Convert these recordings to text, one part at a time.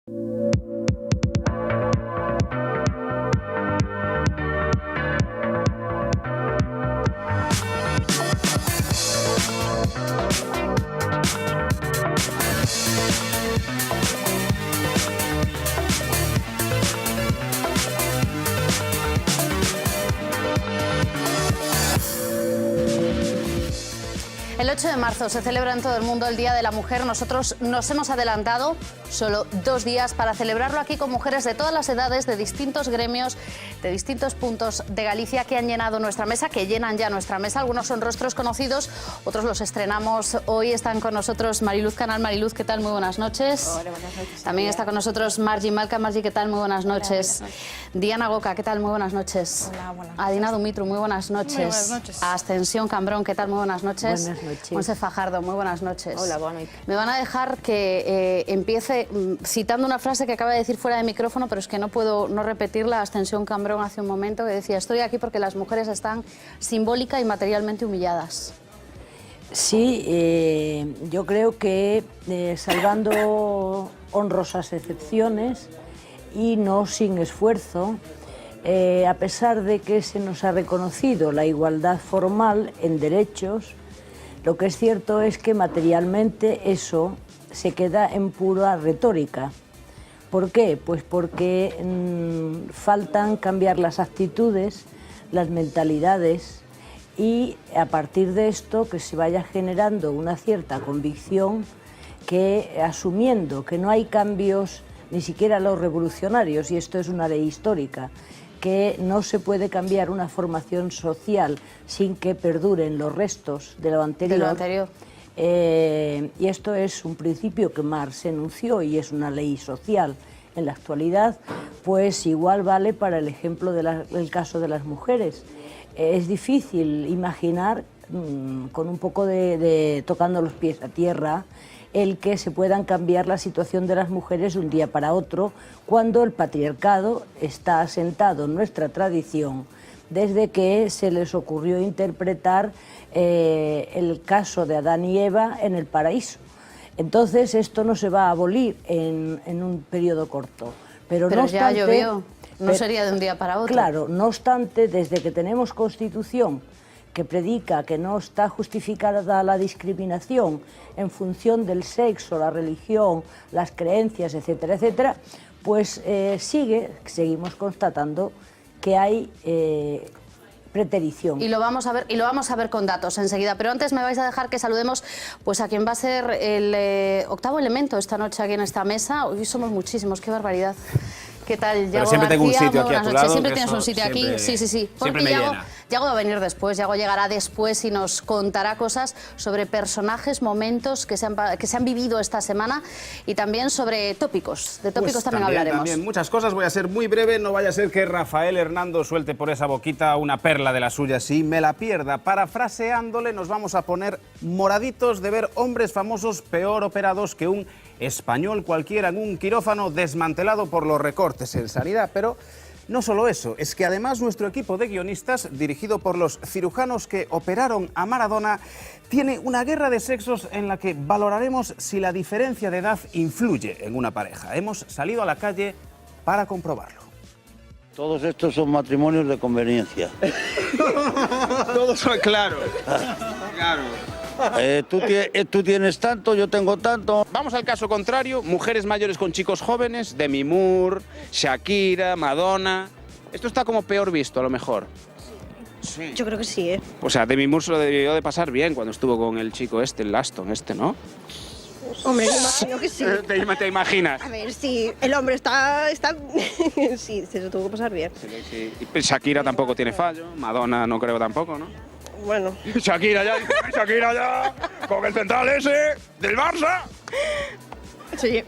El 8 de marzo se celebra en todo el mundo el Día de la Mujer. Nosotros nos hemos adelantado solo 2 días para celebrarlo aquí con mujeres de todas las edades, de distintos gremios, de distintos puntos de Galicia que han llenado nuestra mesa, que llenan ya nuestra mesa. Algunos son rostros conocidos, otros los estrenamos. Hoy están con nosotros Mariluz Canal. Mariluz, ¿qué tal? Muy buenas noches. Hola, buenas noches. También está con nosotros Margie Malca. Margie, ¿qué tal? Muy buenas noches. Hola, buenas noches. Diana Goca, ¿qué tal? Muy buenas noches. Hola, buenas noches. Adina Dumitru, muy buenas noches. Muy buenas noches. Ascensión Cambrón, ¿qué tal? Muy buenas noches. Buenas noches. Monse Fajardo, muy buenas noches. Hola, buenas noches. Me van a dejar que empiece citando una frase que acaba de decir fuera de micrófono, pero es que no puedo no repetirla. Ascensión Cambrón hace un momento que decía: estoy aquí porque las mujeres están simbólica y materialmente humilladas. Sí, yo creo que salvando honrosas excepciones y no sin esfuerzo, a pesar de que se nos ha reconocido la igualdad formal en derechos, lo que es cierto es que materialmente eso se queda en pura retórica. ¿Por qué? Pues porque faltan cambiar las actitudes, las mentalidades, y a partir de esto que se vaya generando una cierta convicción que, asumiendo que no hay cambios ni siquiera los revolucionarios, y esto es una ley histórica, que no se puede cambiar una formación social sin que perduren los restos de lo anterior. Y esto es un principio que Marx enunció y es una ley social en la actualidad, pues igual vale para el ejemplo del caso de las mujeres. Es difícil imaginar, con un poco de tocando los pies a tierra, el que se puedan cambiar la situación de las mujeres de un día para otro, cuando el patriarcado está asentado en nuestra tradición desde que se les ocurrió interpretar el caso de Adán y Eva en el paraíso. Entonces esto no se va a abolir en un periodo corto. Pero no ya obstante, llovió, no sería de un día para otro. Claro, no obstante, desde que tenemos Constitución que predica que no está justificada la discriminación en función del sexo, la religión, las creencias, etcétera, etcétera, pues seguimos constatando que hay preterición. Y lo vamos a ver con datos enseguida, pero antes me vais a dejar que saludemos pues a quien va a ser el octavo elemento esta noche aquí en esta mesa. Hoy somos muchísimos, qué barbaridad. ¿Qué tal, Yago? Pero siempre tengo un sitio aquí a tu lado. Siempre tienes un sitio aquí, sí. Porque Yago va a venir después, Yago llegará después y nos contará cosas sobre personajes, momentos que se han vivido esta semana y también sobre tópicos. De tópicos pues también hablaremos. También muchas cosas, voy a ser muy breve, no vaya a ser que Rafael Hernando suelte por esa boquita una perla de la suya, sí, me la pierda. Parafraseándole, nos vamos a poner moraditos de ver hombres famosos peor operados que un español cualquiera en un quirófano desmantelado por los recortes en sanidad. Pero no solo eso, es que además nuestro equipo de guionistas, dirigido por los cirujanos que operaron a Maradona, tiene una guerra de sexos en la que valoraremos si la diferencia de edad influye en una pareja. Hemos salido a la calle para comprobarlo. Todos estos son matrimonios de conveniencia. Todos son claros. Claro. Tú tienes tanto, yo tengo tanto. Vamos al caso contrario, mujeres mayores con chicos jóvenes, Demi Moore, Shakira, Madonna. Esto está como peor visto, a lo mejor. Sí. Yo creo que sí, ¿eh? O sea, Demi Moore se lo debió de pasar bien cuando estuvo con el chico el Aston, ¿no? Hombre, me imagino que sí. ¿Te imaginas? A ver, sí, el hombre está... sí, se lo tuvo que pasar bien. Sí. Y Shakira tampoco tiene fallo, Madonna no creo tampoco, ¿no? Bueno. Shakira ya, con el central ese del Barça. Sí.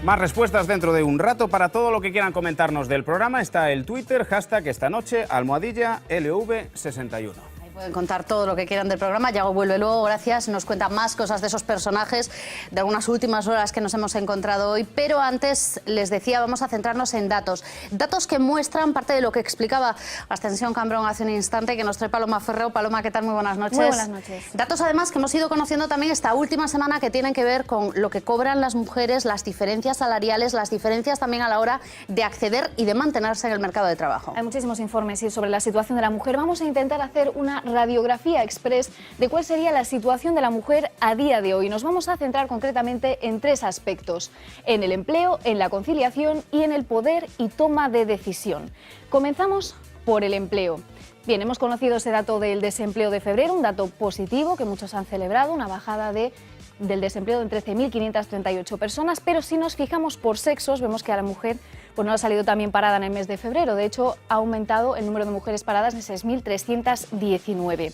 Más respuestas dentro de un rato. Para todo lo que quieran comentarnos del programa está el Twitter, hashtag esta noche, #LV61. Pueden contar todo lo que quieran del programa. Yago vuelve luego, gracias. Nos cuenta más cosas de esos personajes, de algunas últimas horas que nos hemos encontrado hoy. Pero antes, les decía, vamos a centrarnos en datos. Datos que muestran parte de lo que explicaba Ascensión Cambrón hace un instante, que nos trae Paloma Ferrero. Paloma, ¿qué tal? Muy buenas noches. Muy buenas noches. Datos, además, que hemos ido conociendo también esta última semana, que tienen que ver con lo que cobran las mujeres, las diferencias salariales, las diferencias también a la hora de acceder y de mantenerse en el mercado de trabajo. Hay muchísimos informes sobre la situación de la mujer. Vamos a intentar hacer una radiografía express de cuál sería la situación de la mujer a día de hoy. Nos vamos a centrar concretamente en 3 aspectos: en el empleo, en la conciliación y en el poder y toma de decisión. Comenzamos por el empleo. Bien, hemos conocido ese dato del desempleo de febrero, un dato positivo que muchos han celebrado, una bajada del desempleo en 13.538 personas, pero si nos fijamos por sexos, vemos que a la mujer pues no ha salido tan bien parada en el mes de febrero. De hecho, ha aumentado el número de mujeres paradas de 6.319.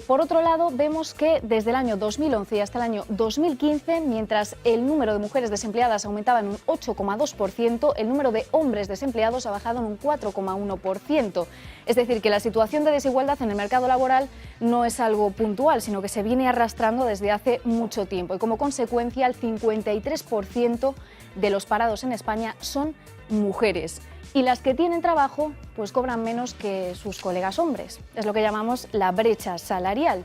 Por otro lado, vemos que desde el año 2011 y hasta el año 2015, mientras el número de mujeres desempleadas aumentaba en un 8,2%, el número de hombres desempleados ha bajado en un 4,1%. Es decir, que la situación de desigualdad en el mercado laboral no es algo puntual, sino que se viene arrastrando desde hace mucho tiempo. Y como consecuencia, el 53% de los parados en España son mujeres. Y las que tienen trabajo pues cobran menos que sus colegas hombres. Es lo que llamamos la brecha salarial.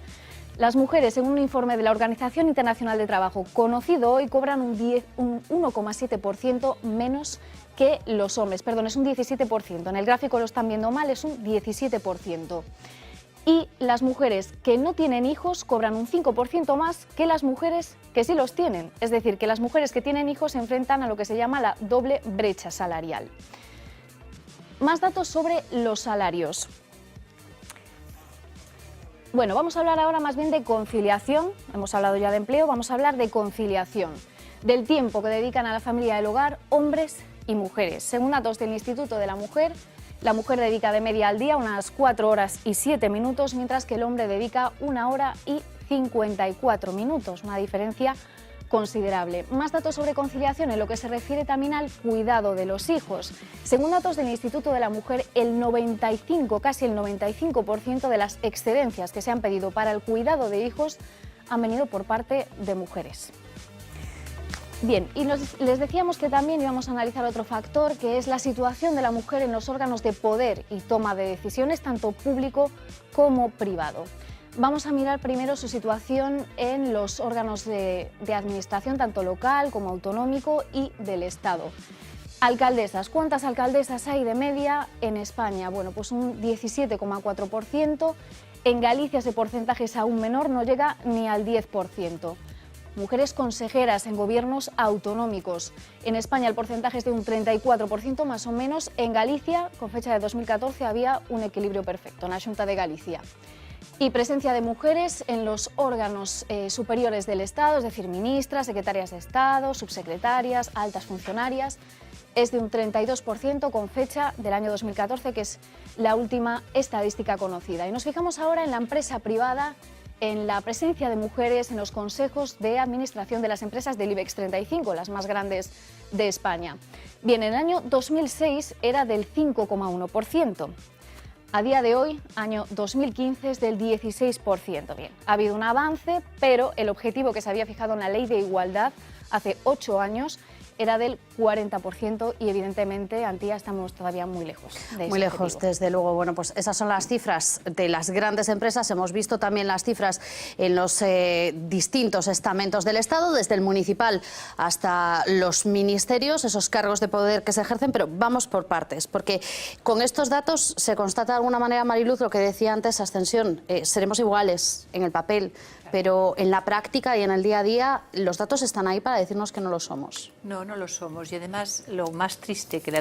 Las mujeres, según un informe de la Organización Internacional del Trabajo conocido hoy, cobran un 1,7% menos que los hombres. Perdón, es un 17%. En el gráfico lo están viendo mal, es un 17%. Y las mujeres que no tienen hijos cobran un 5% más que las mujeres que sí los tienen. Es decir, que las mujeres que tienen hijos se enfrentan a lo que se llama la doble brecha salarial. Más datos sobre los salarios. Bueno, vamos a hablar ahora más bien de conciliación. Hemos hablado ya de empleo, vamos a hablar de conciliación, del tiempo que dedican a la familia del hogar hombres y mujeres. Según datos del Instituto de la mujer dedica de media al día unas 4 horas y 7 minutos, mientras que el hombre dedica 1 hora y 54 minutos, una diferencia considerable. Más datos sobre conciliación en lo que se refiere también al cuidado de los hijos. Según datos del Instituto de la Mujer, casi el 95% de las excedencias que se han pedido para el cuidado de hijos han venido por parte de mujeres. Bien, y les decíamos que también íbamos a analizar otro factor, que es la situación de la mujer en los órganos de poder y toma de decisiones, tanto público como privado. Vamos a mirar primero su situación en los órganos de administración, tanto local como autonómico y del Estado. Alcaldesas. ¿Cuántas alcaldesas hay de media en España? Bueno, pues un 17,4%. En Galicia ese porcentaje es aún menor, no llega ni al 10%. Mujeres consejeras en gobiernos autonómicos. En España el porcentaje es de un 34% más o menos. En Galicia, con fecha de 2014, había un equilibrio perfecto en la Xunta de Galicia. Y presencia de mujeres en los órganos superiores del Estado, es decir, ministras, secretarias de Estado, subsecretarias, altas funcionarias, es de un 32% con fecha del año 2014, que es la última estadística conocida. Y nos fijamos ahora en la empresa privada, en la presencia de mujeres en los consejos de administración de las empresas del IBEX 35, las más grandes de España. Bien, en el año 2006 era del 5,1%. A día de hoy, año 2015, es del 16%. Bien, ha habido un avance, pero el objetivo que se había fijado en la Ley de Igualdad hace 8 años era del 40% y evidentemente, Antía, estamos todavía muy lejos de ese Muy lejos, objetivo. desde luego. Bueno, pues esas son las cifras de las grandes empresas. Hemos visto también las cifras en los distintos estamentos del Estado, desde el municipal hasta los ministerios, esos cargos de poder que se ejercen, pero vamos por partes, porque con estos datos se constata de alguna manera, Mariluz, lo que decía antes Ascensión, seremos iguales en el papel, pero en la práctica y en el día a día los datos están ahí para decirnos que no lo somos. No, no lo somos. Y además lo más triste que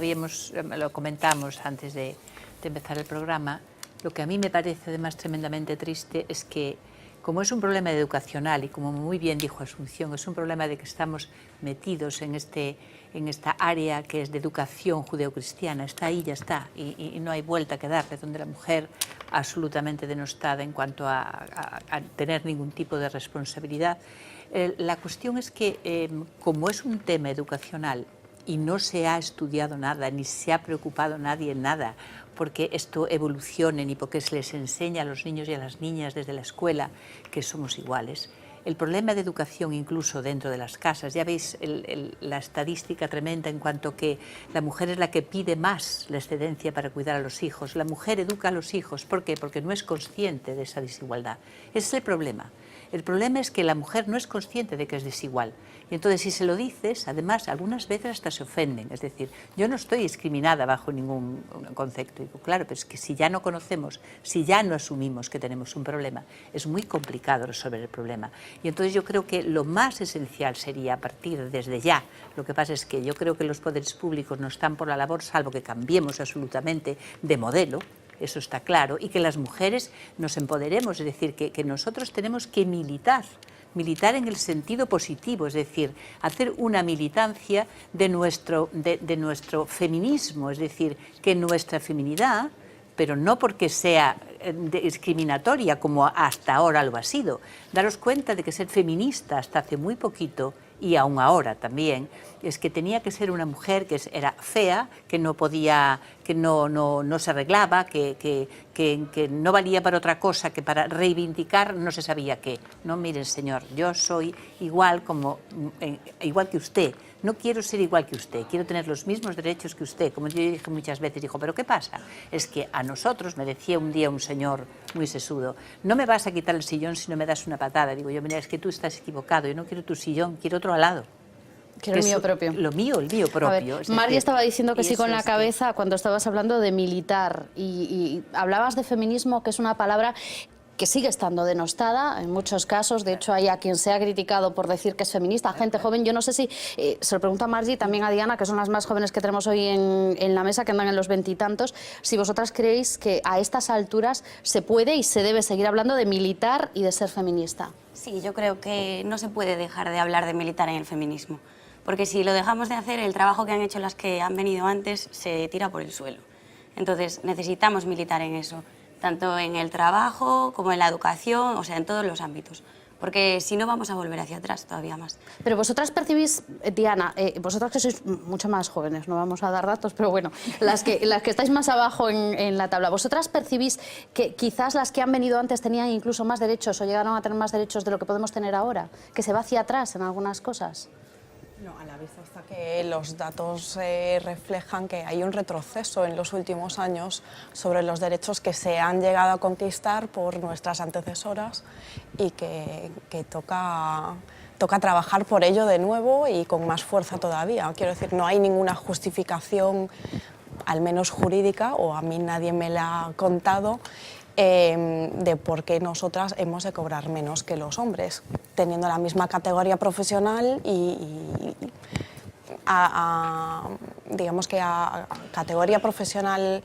lo comentamos antes de empezar el programa, lo que a mí me parece además tremendamente triste es que, como es un problema educacional y como muy bien dijo Asunción, es un problema de que estamos metidos en esta área que es de educación judeocristiana, está ahí, ya está, y no hay vuelta que darle, donde la mujer absolutamente denostada en cuanto a tener ningún tipo de responsabilidad. La cuestión es que, como es un tema educacional y no se ha estudiado nada, ni se ha preocupado nadie en nada porque esto evolucione, ni porque se les enseña a los niños y a las niñas desde la escuela que somos iguales. El problema de educación incluso dentro de las casas, ya veis la estadística tremenda en cuanto que la mujer es la que pide más la excedencia para cuidar a los hijos. La mujer educa a los hijos, ¿por qué? Porque no es consciente de esa desigualdad. Ese es el problema. El problema es que la mujer no es consciente de que es desigual. Y entonces si se lo dices, además, algunas veces hasta se ofenden. Es decir, yo no estoy discriminada bajo ningún concepto. Digo, claro, pero es que si ya no conocemos, si ya no asumimos que tenemos un problema, es muy complicado resolver el problema. Y entonces yo creo que lo más esencial sería, a partir desde ya, lo que pasa es que yo creo que los poderes públicos no están por la labor, salvo que cambiemos absolutamente de modelo, eso está claro, y que las mujeres nos empoderemos, es decir, que nosotros tenemos que militar en el sentido positivo, es decir, hacer una militancia de nuestro feminismo, es decir, que nuestra feminidad, pero no porque sea discriminatoria como hasta ahora lo ha sido, daros cuenta de que ser feminista hasta hace muy poquito, y aún ahora también, es que tenía que ser una mujer que era fea, que no podía, que no se arreglaba, que no valía para otra cosa que para reivindicar no se sabía qué. No, miren, señor, yo soy igual que usted. No quiero ser igual que usted, quiero tener los mismos derechos que usted. Como yo dije muchas veces, dijo, ¿pero qué pasa? Es que a nosotros, me decía un día un señor muy sesudo, no me vas a quitar el sillón si no me das una patada. Digo yo, mira, es que tú estás equivocado, yo no quiero tu sillón, quiero otro al lado. Quiero el mío propio. Lo mío, el mío propio. A ver, María estaba diciendo que sí con la cabeza cuando estabas hablando de militar y hablabas de feminismo, que es una palabra que sigue estando denostada en muchos casos. De hecho, hay a quien se ha criticado por decir que es feminista, gente joven. Yo no sé si, se lo pregunto a Margie y también a Diana, que son las más jóvenes que tenemos hoy en la mesa, que andan en los 20 y tantos, si vosotras creéis que a estas alturas se puede y se debe seguir hablando de militar y de ser feminista. Sí, yo creo que no se puede dejar de hablar de militar en el feminismo, porque si lo dejamos de hacer, el trabajo que han hecho las que han venido antes se tira por el suelo. Entonces, necesitamos militar en eso, tanto en el trabajo como en la educación, o sea, en todos los ámbitos. Porque si no vamos a volver hacia atrás todavía más. Pero vosotras percibís, Diana, vosotras que sois mucho más jóvenes, no vamos a dar datos, pero bueno, las que estáis más abajo en la tabla, ¿vosotras percibís que quizás las que han venido antes tenían incluso más derechos o llegaron a tener más derechos de lo que podemos tener ahora? ¿Que se va hacia atrás en algunas cosas? No, a la vista está que los datos reflejan que hay un retroceso en los últimos años sobre los derechos que se han llegado a conquistar por nuestras antecesoras y que toca trabajar por ello de nuevo y con más fuerza todavía. Quiero decir, no hay ninguna justificación, al menos jurídica, o a mí nadie me la ha contado, de por qué nosotras hemos de cobrar menos que los hombres, teniendo la misma categoría profesional y digamos que a categoría profesional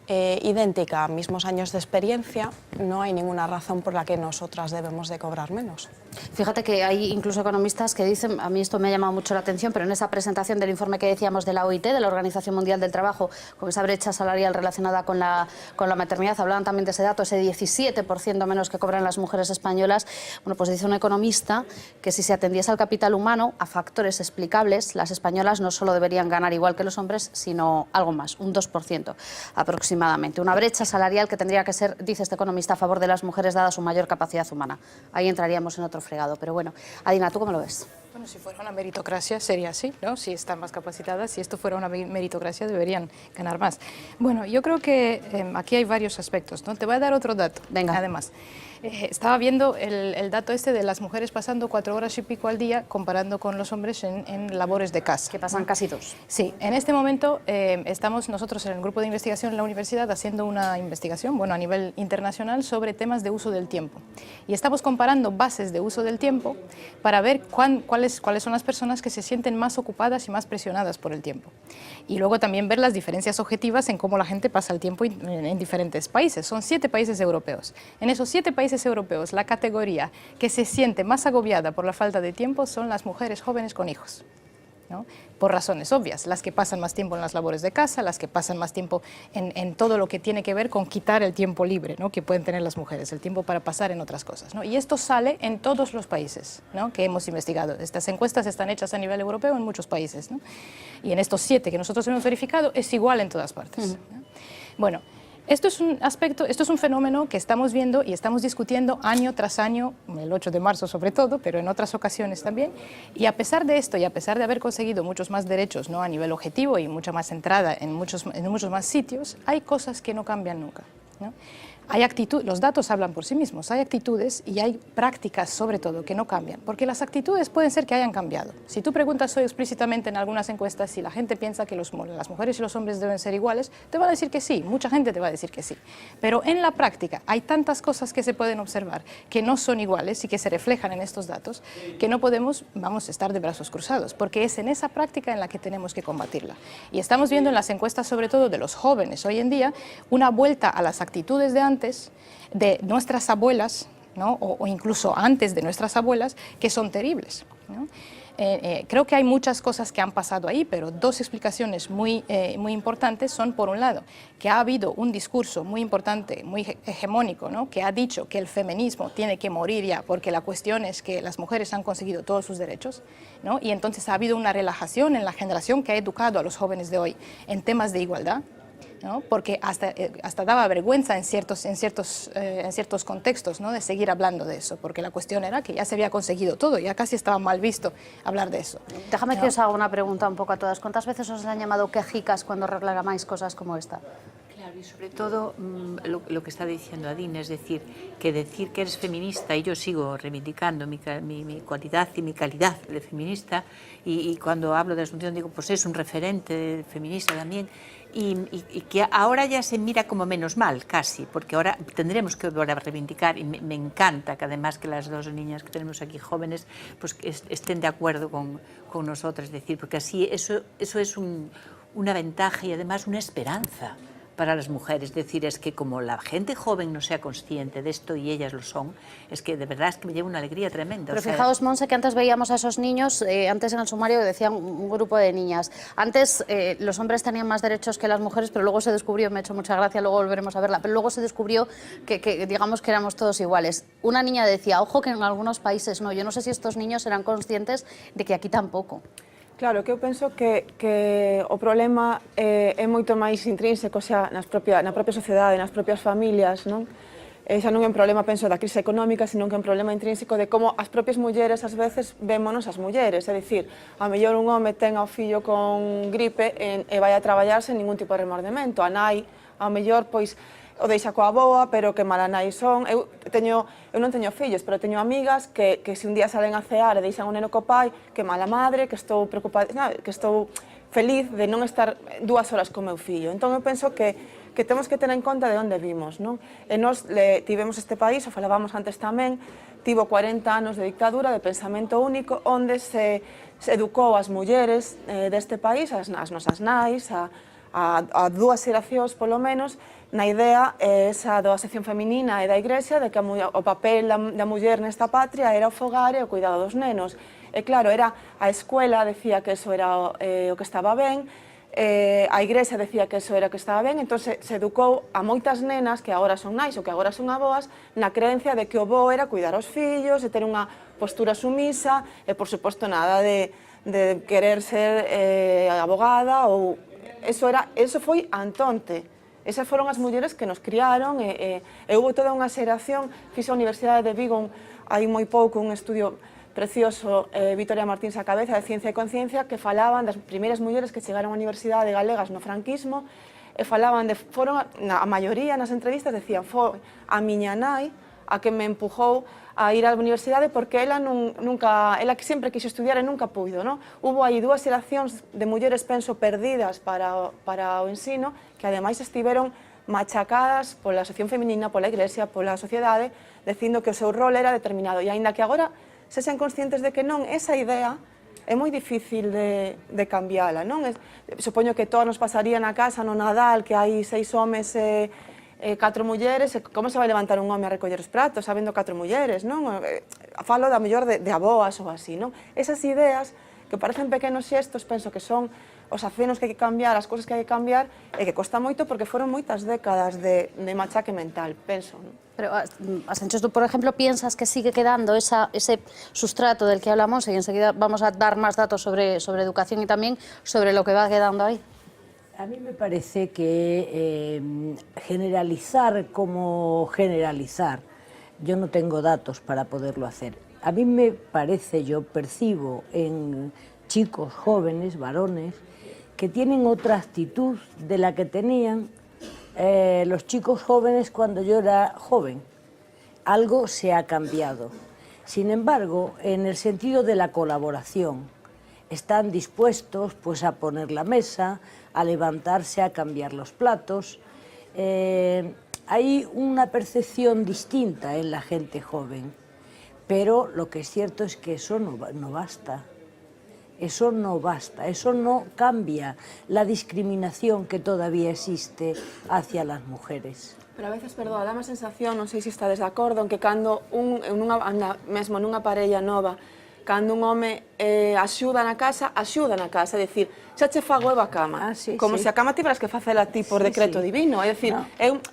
idéntica, mismos años de experiencia, no hay ninguna razón por la que nosotras debemos de cobrar menos. Fíjate que hay incluso economistas que dicen, a mí esto me ha llamado mucho la atención, pero en esa presentación del informe que decíamos de la OIT, de la Organización Mundial del Trabajo, con esa brecha salarial relacionada con la maternidad, hablaban también de ese dato, ese 17% menos que cobran las mujeres españolas. Bueno, pues dice un economista que si se atendiese al capital humano, a factores explicables, las españolas no solo deberían ganar igual que los hombres, sino algo más, un 2% aproximadamente. Una brecha salarial que tendría que ser, dice este economista, a favor de las mujeres dada su mayor capacidad humana. Ahí entraríamos en otro fregado, pero bueno. Adina, ¿tú cómo lo ves? Bueno, si fuera una meritocracia sería así, ¿no? Si están más capacitadas, si esto fuera una meritocracia deberían ganar más. Bueno, yo creo que aquí hay varios aspectos, ¿no? Te voy a dar otro dato. Venga. Además, estaba viendo el dato este de las mujeres pasando 4 horas y pico al día comparando con los hombres en labores de casa. Que pasan casi 2. Sí, en este momento estamos nosotros en el grupo de investigación en la universidad haciendo una investigación, bueno, a nivel internacional sobre temas de uso del tiempo. Y estamos comparando bases de uso del tiempo para ver cuáles son las personas que se sienten más ocupadas y más presionadas por el tiempo. Y luego también ver las diferencias objetivas en cómo la gente pasa el tiempo en diferentes países. Son 7 países europeos. En esos 7 países europeos, la categoría que se siente más agobiada por la falta de tiempo son las mujeres jóvenes con hijos. ¿no? Por razones obvias, las que pasan más tiempo en las labores de casa, las que pasan más tiempo en todo lo que tiene que ver con quitar el tiempo libre, ¿no? que pueden tener las mujeres, el tiempo para pasar en otras cosas, ¿no? Y esto sale en todos los países, ¿no? que hemos investigado. Estas encuestas están hechas a nivel europeo en muchos países, ¿no? Y en estos 7 que nosotros hemos verificado es igual en todas partes. ¿no? Bueno, esto es un aspecto, esto es un fenómeno que estamos viendo y estamos discutiendo año tras año, el 8 de marzo sobre todo, pero en otras ocasiones también, y a pesar de esto y a pesar de haber conseguido muchos más derechos, ¿no? a nivel objetivo y mucha más entrada en muchos más sitios, hay cosas que no cambian nunca, ¿no? Los datos hablan por sí mismos, hay actitudes y hay prácticas sobre todo que no cambian, porque las actitudes pueden ser que hayan cambiado. Si tú preguntas hoy explícitamente en algunas encuestas si la gente piensa que las mujeres y los hombres deben ser iguales, te va a decir que sí, mucha gente te va a decir que sí. Pero en la práctica hay tantas cosas que se pueden observar que no son iguales y que se reflejan en estos datos que no podemos, estar de brazos cruzados, porque es en esa práctica en la que tenemos que combatirla. Y estamos viendo en las encuestas sobre todo de los jóvenes hoy en día una vuelta a las actitudes de antes, de nuestras abuelas, ¿no? o incluso antes de nuestras abuelas, que son terribles, ¿no? Creo que hay muchas cosas que han pasado ahí, pero 2 explicaciones muy importantes son, por un lado, que ha habido un discurso muy importante, muy hegemónico, ¿no? que ha dicho que el feminismo tiene que morir ya, porque la cuestión es que las mujeres han conseguido todos sus derechos, ¿no? y entonces ha habido una relajación en la generación que ha educado a los jóvenes de hoy en temas de igualdad, ¿no? porque hasta daba vergüenza en ciertos contextos, ¿no? de seguir hablando de eso, porque la cuestión era que ya se había conseguido todo, ya casi estaba mal visto hablar de eso. Déjame que os haga una pregunta un poco a todas. ¿Cuántas veces os han llamado quejicas cuando reclamáis cosas como esta? Claro, y sobre todo lo que está diciendo Adine, es decir que eres feminista, y yo sigo reivindicando mi cualidad y mi calidad de feminista, y cuando hablo de Asunción digo, pues es un referente feminista también, y que ahora ya se mira como menos mal, casi, porque ahora tendremos que volver a reivindicar, y me encanta que además que las 2 niñas que tenemos aquí jóvenes pues estén de acuerdo con nosotras, es decir, porque así eso es una ventaja y además una esperanza para las mujeres. Es decir, es que como la gente joven no sea consciente de esto y ellas lo son, es que de verdad es que me lleva una alegría tremenda. Pero fijaos, Monse, que antes veíamos a esos niños, antes en el sumario decían un grupo de niñas. Antes los hombres tenían más derechos que las mujeres, pero luego se descubrió, me ha hecho mucha gracia, luego volveremos a verla, pero luego se descubrió que digamos que éramos todos iguales. Una niña decía, ojo que en algunos países no, yo no sé si estos niños eran conscientes de que aquí tampoco. Claro, que eu penso que o problema é moito máis intrínseco, xa na propia sociedade, nas propias familias, non? Xa non é un problema, penso, da crise económica, sino que é un problema intrínseco de como as propias mulleres, ás veces, vémonos as mulleres. É dicir, a mellor un home ten ao fillo con gripe e vai a traballar sen ningún tipo de remordemento. A nai, ao mellor, pois, o deixa coa aboa, pero que mala nai son. Eu non teño fillos, pero teño amigas que se un día salen a cear e deixan o neno co pai, que mala madre, que estou preocupada, que estou feliz de non estar 2 horas co meu fillo. Entón eu penso que temos que ter en conta de onde vimos, non? E nós tivemos este país, o falábamos antes tamén, tivo 40 anos de dictadura, de pensamento único, onde se educou as mulleres deste país, as nosas nais, a 2 xeracións polo menos, na idea esa da sección feminina e da Igrexa de que o papel da muller nesta patria era o fogar e o cuidado dos nenos. E claro, era a escuela decía que eso era o que estaba ben, a Igrexa decía que eso era o que estaba ben, entón se educou a moitas nenas que agora son nais ou que agora son aboas na creencia de que o bo era cuidar os fillos e ter unha postura sumisa e, por suposto, nada de querer ser abogada ou... Eso foi Antonte. Esas foron as mulleres que nos criaron e houve toda unha xeración. Fixe a Universidade de Vigo hai moi pouco un estudio precioso, Vitoria Martíns a cabeza, de Ciencia e Conciencia, que falaban das primeiras mulleres que chegaron á Universidade galegas no franquismo e falaban a maioría nas entrevistas decían, foi a miña nai a que me empujou a ir á universidade porque ela que sempre quixo estudiar e nunca puido, non? Hubo aí 2 xeracións de mulleres, penso, perdidas para o ensino, que ademais estiveron machacadas pola sección feminina, pola Iglesia, pola sociedade, dicindo que o seu rol era determinado. E aínda que agora se sean conscientes de que non, esa idea é moi difícil de cambiala, non? Supoño que todos nos pasaría na casa no Nadal, que hai 6 homes e 4 mulleres, como se vai levantar un home a recoller os pratos sabendo 4 mulleres, non? Falo da mellor de aboas ou así, non? Esas ideas que parecen pequenos xestos, penso que son os acenos que hai que cambiar, as cousas que hai que cambiar, e que costa moito porque foron moitas décadas de machaque mental, penso, non? Pero, Sánchez, tú, por ejemplo, piensas que sigue quedando ese sustrato del que hablamos, y enseguida vamos a dar más datos sobre educación y también sobre lo que va quedando ahí. A mí me parece que generalizar como generalizar, yo no tengo datos para poderlo hacer. A mí me parece, yo percibo en chicos jóvenes, varones, que tienen otra actitud de la que tenían los chicos jóvenes cuando yo era joven. Algo se ha cambiado. Sin embargo, en el sentido de la colaboración, están dispuestos pues, a poner la mesa, a levantarse, a cambiar los platos. Hay una percepción distinta en la gente joven, pero lo que es cierto es que eso no basta. Eso no basta, eso no cambia la discriminación que todavía existe hacia las mujeres. Pero a veces, perdón, dá má sensación, non sei se estades de acordo, en que cando mesmo nunha parella nova, cando un home axuda na casa, é dicir, xa che fago eu a cama, como se a cama tiveras que facela ti por decreto divino, é dicir,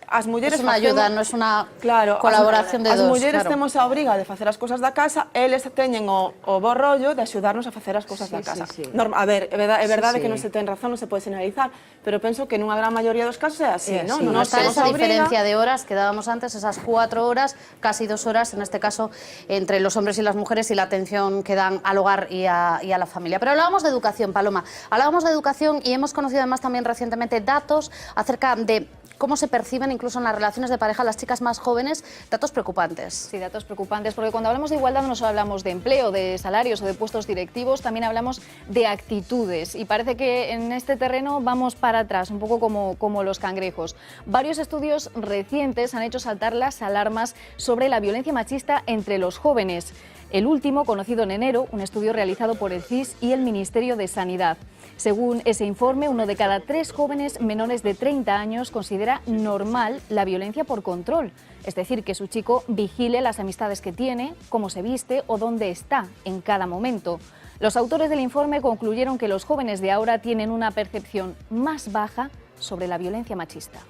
as mulleres é unha ayuda, non é unha colaboración de dos. As mulleres temos a obriga de facer as cousas da casa, eles teñen o bo rollo de axudarnos a facer as cousas da casa. A ver, é verdade que non se ten razón, non se pode generalizar, pero penso que nunha gran maioría dos casos é así, non? Non está esa diferencia de horas que dábamos antes, esas 4 horas, casi 2 horas, en este caso, entre los hombres y las mujeres y la atención que dan al hogar y a la familia. Pero hablábamos de educación, Paloma, hablábamos de educación y hemos conocido además también recientemente datos acerca de cómo se perciben incluso en las relaciones de pareja las chicas más jóvenes, datos preocupantes. Sí, datos preocupantes, porque cuando hablamos de igualdad no solo hablamos de empleo, de salarios o de puestos directivos, también hablamos de actitudes, y parece que en este terreno vamos para atrás, un poco como los cangrejos. Varios estudios recientes han hecho saltar las alarmas sobre la violencia machista entre los jóvenes. El último, conocido en enero, un estudio realizado por el CIS y el Ministerio de Sanidad. Según ese informe, 1 de cada 3 jóvenes menores de 30 años considera normal la violencia por control, es decir, que su chico vigile las amistades que tiene, cómo se viste o dónde está en cada momento. Los autores del informe concluyeron que los jóvenes de ahora tienen una percepción más baja sobre la violencia machista.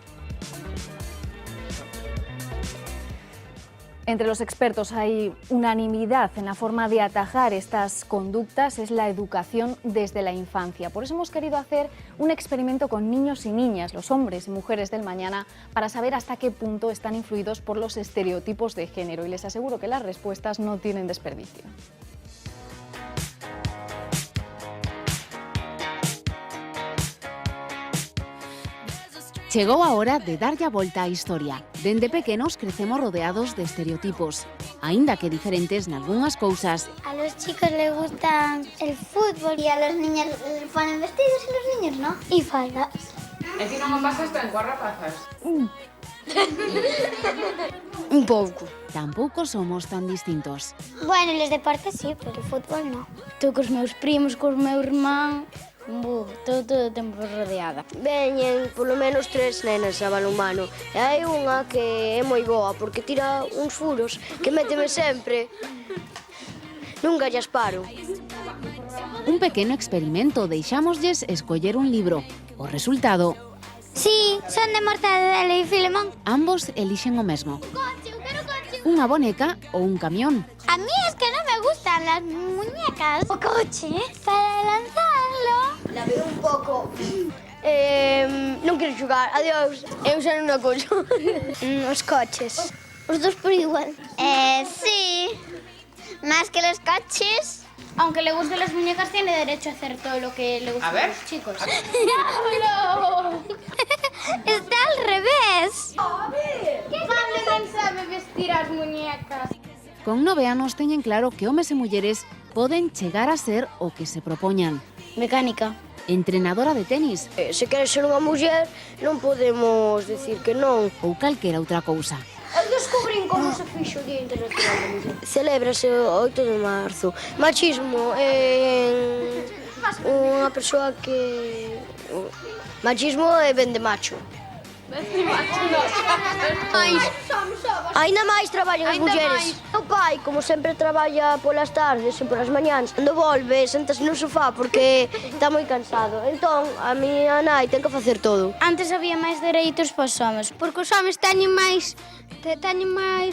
Entre los expertos hay unanimidad en la forma de atajar estas conductas, es la educación desde la infancia. Por eso hemos querido hacer un experimento con niños y niñas, los hombres y mujeres del mañana, para saber hasta qué punto están influidos por los estereotipos de género. Y les aseguro que las respuestas no tienen desperdicio. Chegou a hora de darlle a volta á historia. Dende pequenos crecemos rodeados de estereotipos, aínda que diferentes nalgunhas cousas. A los chicos les gusta el fútbol y a las niñas les ponen vestidos y los niños no. Y faldas. ¿A ti non me pasas tan coas rapazas? Un pouco. Tampouco somos tan distintos. Bueno, los deportes sí, pero el fútbol no. Estou cos meus primos, cos meu irmán. Todo o tempo rodeada. Veñen polo menos 3 nenas a balonmano. E hai unha que é moi boa porque tira uns furos que méteme sempre. Nunca llas paro. Un pequeno experimento, deixámoslles escoller un libro. O resultado... Sí, son de Mortadelo e Filemón. Ambos elixen o mesmo. Unha boneca ou un camión. A mí es que no me gustan las muñecas. O coche, para lanzarlo. La veo un pouco. Non quero xogar, adiós. Eu xa non a coxo. Os coches. Os dos por igual. Sí. Más que los coches. Aunque le gusten las muñecas, tiene derecho a hacer todo lo que le gusta a los chicos. ¡Diablo! Está al revés. A ver. Pablo non sabe vestir as muñecas. Con 9 anos teñen claro que homes e mulleres poden chegar a ser o que se propoñan. Mecánica. Entrenadora de tenis. Se queres ser unha muller, non podemos decir que non. Ou calquera outra cousa. Eu descubrín como se fixo o Día Internacional da Muller. Celébrase o 8 de marzo. Machismo é unha persoa que... Machismo é ben de macho. Ainda máis traballan as mulleres. O pai, como sempre traballa polas tardes e polas mañáns, cando volve, séntase no sofá porque está moi cansado. Entón, a miña nai ten que facer todo. Antes había máis dereitos para os homes, porque os homes teñen máis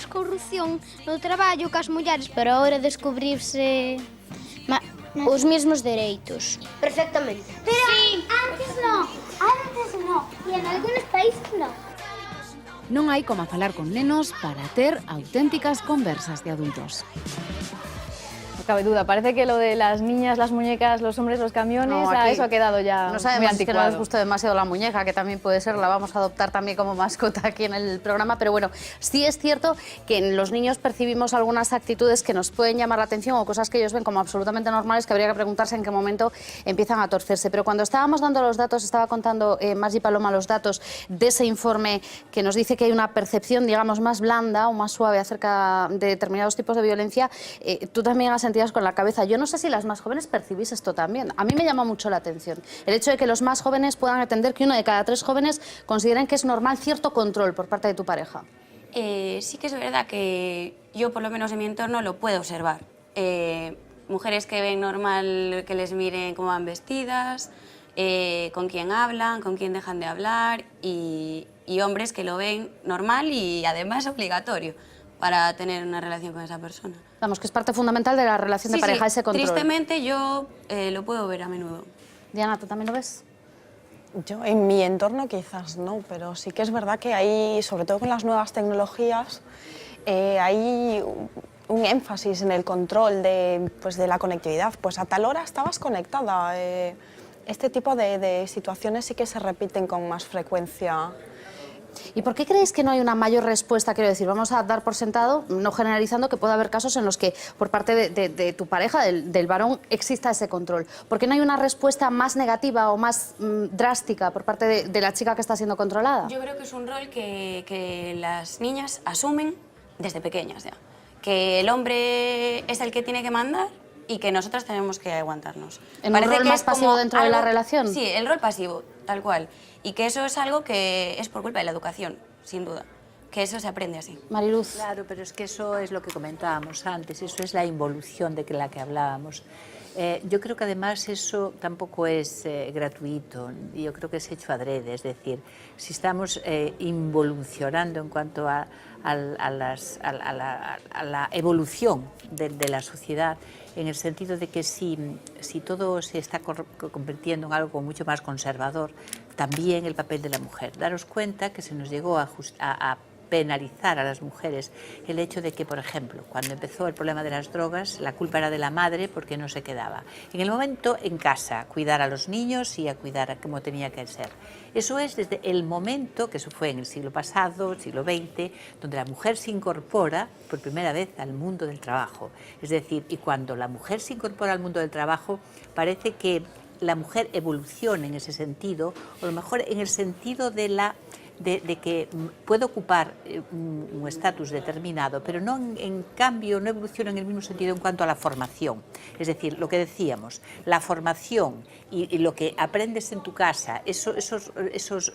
corrupción no traballo que as mulleres, pero agora descubrirse os mesmos dereitos. Perfectamente. Pero sí, antes no, e en algúns países no. Non hai como falar con nenos para ter auténticas conversas de adultos. No cabe duda, parece que lo de las niñas, las muñecas, los hombres, los camiones, No, aquí eso ha quedado ya no muy sabemos anticuado. que no nos gusta demasiado la muñeca, que también puede ser, la vamos a adoptar también como mascota aquí en el programa, pero bueno, sí es cierto que en los niños percibimos algunas actitudes que nos pueden llamar la atención o cosas que ellos ven como absolutamente normales, que habría que preguntarse en qué momento empiezan a torcerse. Pero cuando estábamos dando los datos, estaba contando Margi Paloma los datos de ese informe que nos dice que hay una percepción, digamos, más blanda o más suave acerca de determinados tipos de violencia, tú también asentías con la cabeza. Yo no sé si las más jóvenes percibís esto también. A mí me llama mucho la atención el hecho de que los más jóvenes puedan entender que 1 de cada 3 jóvenes consideren que es normal cierto control por parte de tu pareja. Sí que es verdad que yo, por lo menos en mi entorno, lo puedo observar. Mujeres que ven normal que les miren cómo van vestidas, con quién hablan, con quién dejan de hablar, y hombres que lo ven normal y además obligatorio para tener una relación con esa persona. Vamos, que es parte fundamental de la relación de pareja, ese control. Tristemente yo lo puedo ver a menudo. Diana, ¿tú también lo ves? Yo en mi entorno quizás no, pero sí que es verdad que hay, sobre todo con las nuevas tecnologías, hay un énfasis en el control de la conectividad. Pues a tal hora estabas conectada. Este tipo de situaciones sí que se repiten con más frecuencia. ¿Y por qué creéis que no hay una mayor respuesta? Quiero decir, vamos a dar por sentado, no generalizando, que puede haber casos en los que por parte de tu pareja, del varón, exista ese control. ¿Por qué no hay una respuesta más negativa o más drástica por parte de la chica que está siendo controlada? Yo creo que es un rol que las niñas asumen desde pequeñas ya. Que el hombre es el que tiene que mandar y que nosotras tenemos que aguantarnos. ¿En un rol más pasivo dentro de la relación? Sí, el rol pasivo, tal cual. Y que eso es algo que es por culpa de la educación, sin duda. Que eso se aprende así. Mariluz. Claro, pero es que eso es lo que comentábamos antes, eso es la involución de la que hablábamos. Yo creo que además eso tampoco es gratuito, yo creo que es hecho adrede, es decir, si estamos involucionando en cuanto a la evolución de la sociedad, en el sentido de que si todo se está convirtiendo en algo mucho más conservador, también el papel de la mujer. Daros cuenta que se nos llegó a penalizar a las mujeres el hecho de que, por ejemplo, cuando empezó el problema de las drogas, la culpa era de la madre porque no se quedaba. En el momento, en casa, cuidar a los niños y a cuidar como tenía que ser. Eso es desde el momento, que eso fue en el siglo pasado, el siglo XX, donde la mujer se incorpora por primera vez al mundo del trabajo. Es decir, y cuando la mujer se incorpora al mundo del trabajo, parece que la mujer evoluciona en ese sentido, o a lo mejor en el sentido de que puede ocupar un estatus determinado, pero no en cambio no evoluciona en el mismo sentido en cuanto a la formación. Es decir, lo que decíamos, la formación y lo que aprendes en tu casa, esos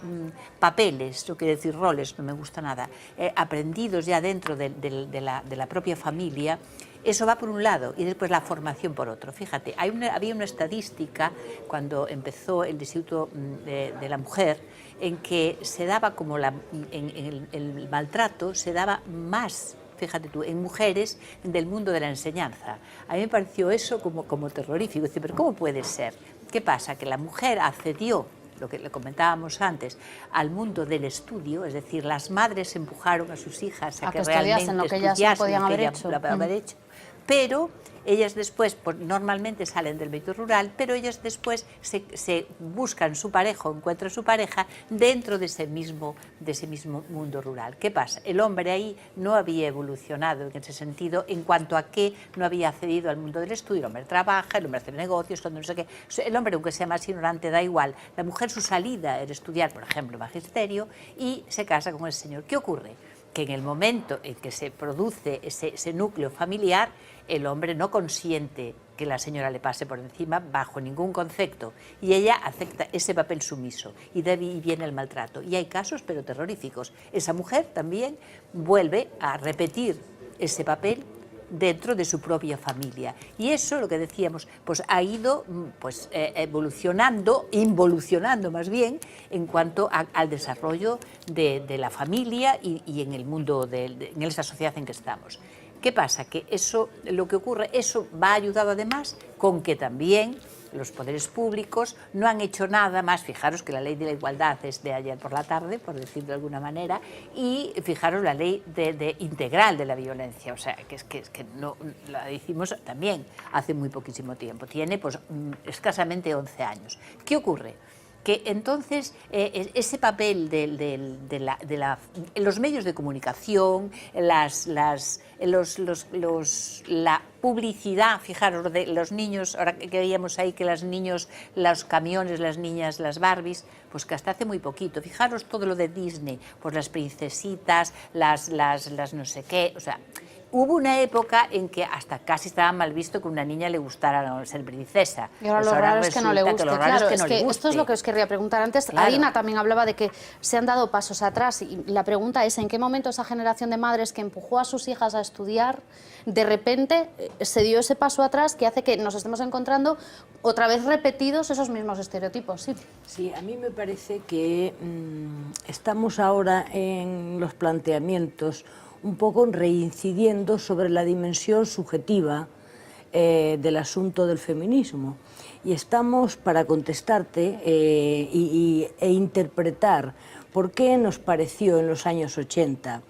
papeles, no quiero decir roles, no me gusta nada, aprendidos ya dentro de la propia familia, eso va por un lado y después la formación por otro. Fíjate, había una estadística cuando empezó el Instituto de la Mujer en que se daba como el maltrato se daba más, fíjate tú, en mujeres del mundo de la enseñanza. A mí me pareció eso como terrorífico. Decir, pero ¿cómo puede ser? ¿Qué pasa? Que la mujer accedió, lo que le comentábamos antes, al mundo del estudio, es decir, las madres empujaron a sus hijas a que realmente lo que ellas no podían haber hecho. Pero ellas después, normalmente salen del medio rural, pero ellas después se buscan su pareja o encuentran su pareja dentro de ese mismo mundo rural. ¿Qué pasa? El hombre ahí no había evolucionado en ese sentido en cuanto a que no había accedido al mundo del estudio. El hombre trabaja, el hombre hace negocios, cuando no sé qué. El hombre, aunque sea más ignorante, da igual. La mujer, su salida era estudiar, por ejemplo, magisterio y se casa con el señor. ¿Qué ocurre? que en el momento en que se produce ese núcleo familiar, el hombre no consiente que la señora le pase por encima bajo ningún concepto y ella acepta ese papel sumiso y de ahí viene el maltrato. Y hay casos pero terroríficos. Esa mujer también vuelve a repetir ese papel dentro de su propia familia. Y eso, lo que decíamos, pues ha ido pues, evolucionando, involucionando más bien, en cuanto al desarrollo de la familia y en el mundo, en esa sociedad en que estamos. ¿Qué pasa? Que eso, lo que ocurre, eso va ayudado además con que también los poderes públicos no han hecho nada más. Fijaros que la ley de la igualdad es de ayer por la tarde, por decirlo de alguna manera, y fijaros la ley integral de la violencia, o sea, que no la hicimos también hace muy poquísimo tiempo, tiene pues escasamente 11 años. ¿Qué ocurre? Que entonces ese papel de los medios de comunicación, la publicidad, fijaros, de los niños, ahora que veíamos ahí que los niños, los camiones, las niñas, las Barbies, pues que hasta hace muy poquito, fijaros todo lo de Disney, pues las princesitas, las no sé qué, o sea, hubo una época en que hasta casi estaba mal visto que a una niña le gustara ser princesa. Y ahora lo raro es que no le guste. Claro, es que esto es lo que os querría preguntar antes. Claro. Adina también hablaba de que se han dado pasos atrás y la pregunta es ¿en qué momento esa generación de madres que empujó a sus hijas a estudiar, de repente se dio ese paso atrás que hace que nos estemos encontrando otra vez repetidos esos mismos estereotipos? Sí, sí, a mí me parece que estamos ahora en los planteamientos un poco reincidiendo sobre la dimensión subjetiva del asunto del feminismo. Y estamos para contestarte e interpretar por qué nos pareció en los años 80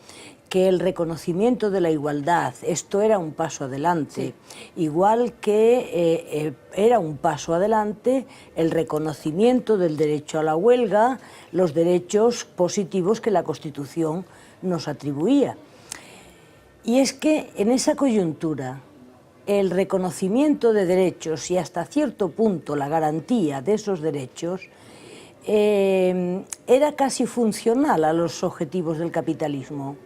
que el reconocimiento de la igualdad, esto era un paso adelante, sí. Igual que era un paso adelante el reconocimiento del derecho a la huelga, los derechos positivos que la Constitución nos atribuía. Y es que en esa coyuntura el reconocimiento de derechos y hasta cierto punto la garantía de esos derechos era casi funcional a los objetivos del capitalismo.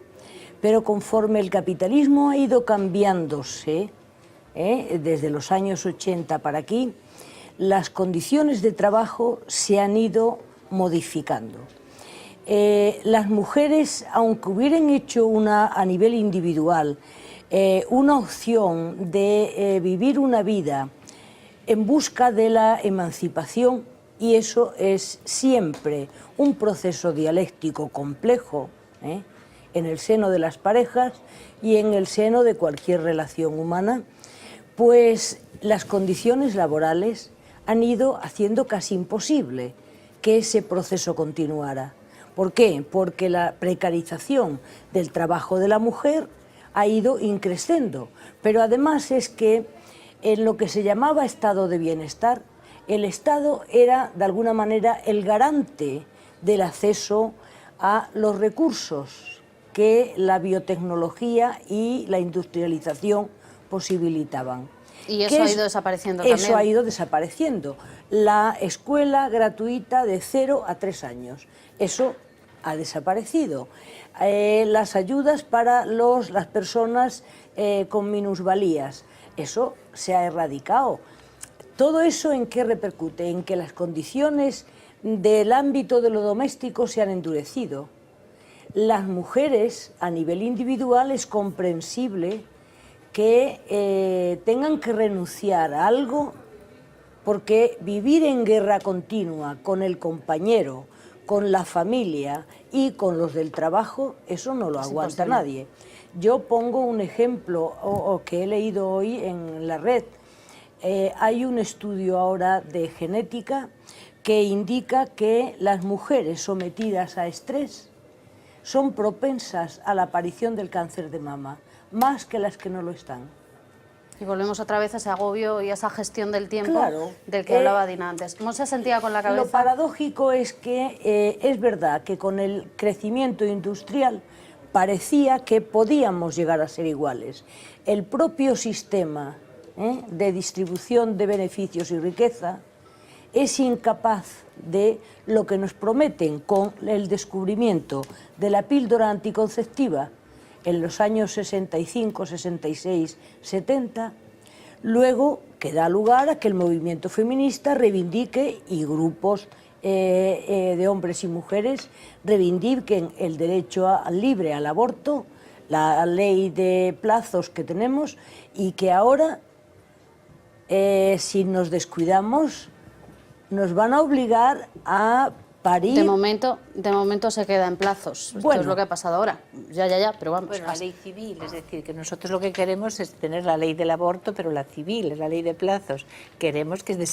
Pero conforme el capitalismo ha ido cambiándose, desde los años 80 para aquí, las condiciones de trabajo se han ido modificando. Las mujeres, aunque hubieran hecho a nivel individual una opción de vivir una vida en busca de la emancipación, y eso es siempre un proceso dialéctico complejo, en el seno de las parejas y en el seno de cualquier relación humana, pues las condiciones laborales han ido haciendo casi imposible que ese proceso continuara. ¿Por qué? Porque la precarización del trabajo de la mujer ha ido increciendo, pero además es que en lo que se llamaba estado de bienestar, el Estado era de alguna manera el garante del acceso a los recursos que la biotecnología y la industrialización posibilitaban. Y eso ha ido desapareciendo también. Eso ha ido desapareciendo. La escuela gratuita de 0 a 3 años, eso ha desaparecido. Las ayudas para las personas con minusvalías, eso se ha erradicado. ¿Todo eso en qué repercute? En que las condiciones del ámbito de lo doméstico se han endurecido. Las mujeres, a nivel individual, es comprensible que tengan que renunciar a algo, porque vivir en guerra continua con el compañero, con la familia y con los del trabajo, eso no lo aguanta nadie. Yo pongo un ejemplo que he leído hoy en la red. Hay un estudio ahora de genética que indica que las mujeres sometidas a estrés son propensas a la aparición del cáncer de mama, más que las que no lo están. Y volvemos otra vez a ese agobio y a esa gestión del tiempo, claro, del que hablaba Dina antes. ¿Cómo se sentía con la cabeza? Lo paradójico es que es verdad que con el crecimiento industrial parecía que podíamos llegar a ser iguales. El propio sistema de distribución de beneficios y riqueza es incapaz de lo que nos prometen con el descubrimiento de la píldora anticonceptiva en los años 65, 66, 70, luego que da lugar a que el movimiento feminista reivindique y grupos de hombres y mujeres reivindiquen el derecho libre al aborto, la ley de plazos que tenemos y que ahora, si nos descuidamos, nos van a obligar a parir. De momento se queda en plazos. Esto es lo que ha pasado ahora. Ya, pero vamos. Bueno, la ley civil, es decir, que nosotros lo que queremos es tener la ley del aborto, pero la civil, es la ley de plazos. Queremos que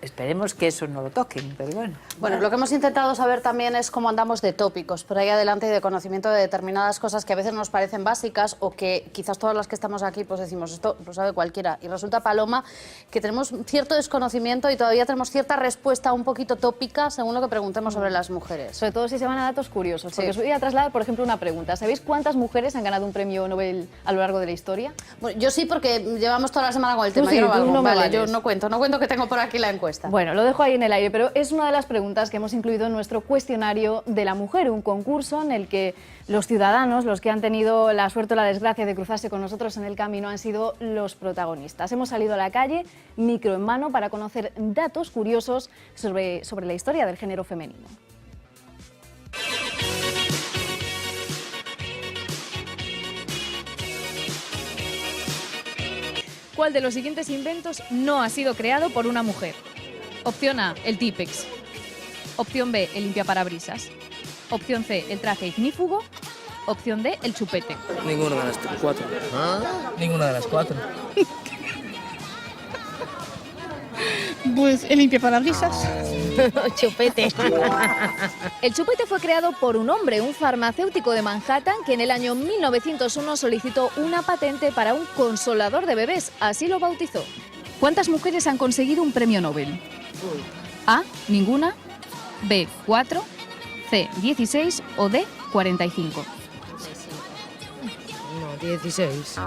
esperemos que eso no lo toquen, pero bueno. Bueno, lo que hemos intentado saber también es cómo andamos de tópicos por ahí adelante y de conocimiento de determinadas cosas que a veces nos parecen básicas o que quizás todas las que estamos aquí pues decimos esto lo sabe cualquiera. Y resulta, Paloma, que tenemos cierto desconocimiento y todavía tenemos cierta respuesta un poquito tópica según lo que preguntemos sobre las mujeres. Sobre todo si se van a datos curiosos, porque os voy a trasladar, por ejemplo, una pregunta. ¿Sabéis cuántas mujeres han ganado un premio Nobel a lo largo de la historia? Bueno, yo sí, porque llevamos toda la semana con el tema. Sí, yo no tú valgo. no me Vale, vales. yo no cuento que tengo por aquí la encuesta. Bueno, lo dejo ahí en el aire, pero es una de las preguntas que hemos incluido en nuestro cuestionario de la mujer, un concurso en el que los ciudadanos, los que han tenido la suerte o la desgracia de cruzarse con nosotros en el camino, han sido los protagonistas. Hemos salido a la calle, micro en mano, para conocer datos curiosos sobre la historia del género femenino. ¿Cuál de los siguientes inventos no ha sido creado por una mujer? Opción A, el Tipex. Opción B, el limpiaparabrisas. Opción C, el traje ignífugo. Opción D, el chupete. Ninguna de las cuatro. Ninguna de las cuatro. Pues el limpiaparabrisas. Chupete. El chupete fue creado por un hombre, un farmacéutico de Manhattan, que en el año 1901 solicitó una patente para un consolador de bebés. Así lo bautizó. ¿Cuántas mujeres han conseguido un premio Nobel? A, ninguna. B, 4. C, 16 o D, 45. No, 16.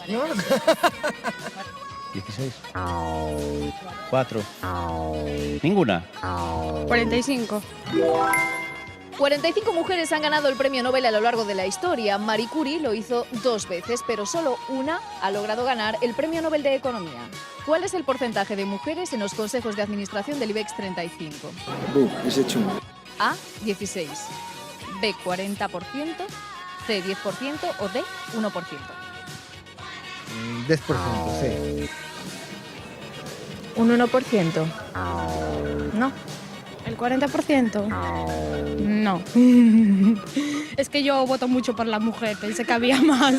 ¿No? 16. 4. Ninguna. 45. 45 mujeres han ganado el premio Nobel a lo largo de la historia. Marie Curie lo hizo 2 veces, pero solo una ha logrado ganar el premio Nobel de Economía. ¿Cuál es el porcentaje de mujeres en los consejos de administración del IBEX 35? Ese chungo. A, 16. B, 40%. C, 10% o D, 1%. 10%, sí. ¿Un 1%? No. ¿El 40%? No. Es que yo voto mucho por la mujer, pensé que había más.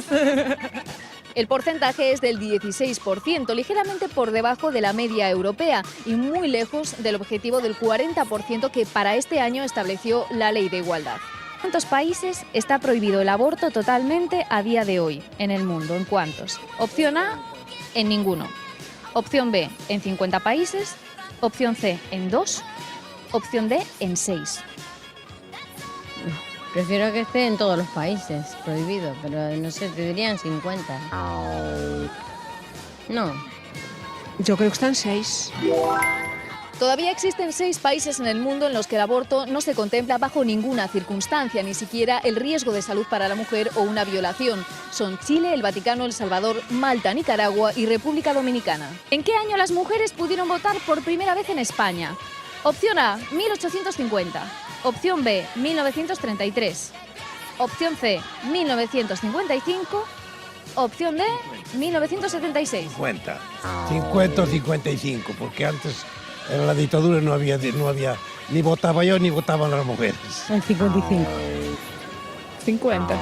El porcentaje es del 16%, ligeramente por debajo de la media europea y muy lejos del objetivo del 40% que para este año estableció la Ley de Igualdad. ¿En cuántos países está prohibido el aborto totalmente a día de hoy en el mundo? ¿En cuántos? Opción A, en ninguno. Opción B, en 50 países. Opción C, en 2. Opción D, en 6. Prefiero que esté en todos los países, prohibido, pero no sé, te dirían 50. No. Yo creo que están 6. Todavía existen 6 países en el mundo en los que el aborto no se contempla bajo ninguna circunstancia, ni siquiera el riesgo de salud para la mujer o una violación. Son Chile, el Vaticano, El Salvador, Malta, Nicaragua y República Dominicana. ¿En qué año las mujeres pudieron votar por primera vez en España? Opción A, 1850. Opción B, 1933. Opción C, 1955. Opción D, 1976. 50 o 55, porque antes en la dictadura no había ni votaba yo ni votaban las mujeres. El 55. 50.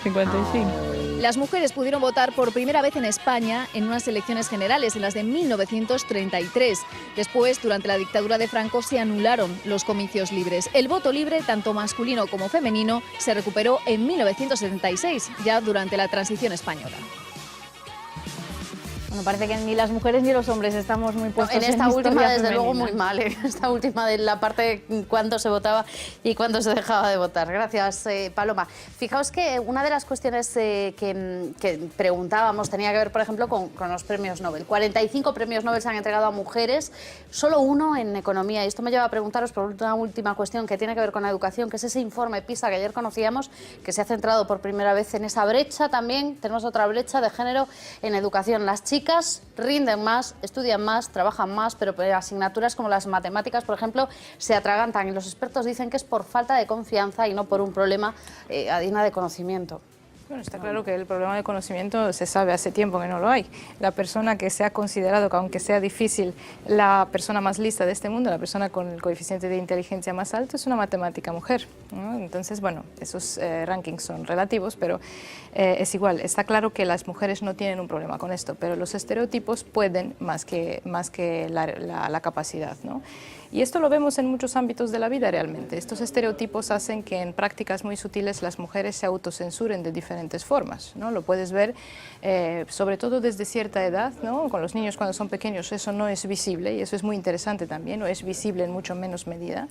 55. Las mujeres pudieron votar por primera vez en España en unas elecciones generales, en las de 1933. Después, durante la dictadura de Franco, se anularon los comicios libres. El voto libre, tanto masculino como femenino, se recuperó en 1976, ya durante la transición española. Bueno, parece que ni las mujeres ni los hombres estamos muy puestos en esta última, historia desde luego, femenina. muy mal. Esta última de la parte de cuándo se votaba y cuándo se dejaba de votar. Gracias, Paloma. Fijaos que una de las cuestiones que preguntábamos tenía que ver, por ejemplo, con los premios Nobel. 45 premios Nobel se han entregado a mujeres, solo uno en economía. Y esto me lleva a preguntaros por una última cuestión que tiene que ver con la educación, que es ese informe PISA que ayer conocíamos, que se ha centrado por primera vez en esa brecha también. Tenemos otra brecha de género en educación. Las chicas rinden más, estudian más, trabajan más, pero asignaturas como las matemáticas, por ejemplo, se atragantan. Y los expertos dicen que es por falta de confianza y no por un problema de conocimiento. Bueno, está claro que el problema de conocimiento se sabe hace tiempo que no lo hay. La persona que se ha considerado, que aunque sea difícil, la persona más lista de este mundo, la persona con el coeficiente de inteligencia más alto, es una matemática mujer, ¿no? Entonces, bueno, esos rankings son relativos, pero es igual. Está claro que las mujeres no tienen un problema con esto, pero los estereotipos pueden más que la capacidad, ¿no? Y esto lo vemos en muchos ámbitos de la vida realmente. Estos estereotipos hacen que en prácticas muy sutiles las mujeres se autocensuren de diferentes formas, ¿no? Lo puedes ver sobre todo desde cierta edad, ¿no? Con los niños cuando son pequeños eso no es visible y eso es muy interesante también, no es visible en mucho menos medida.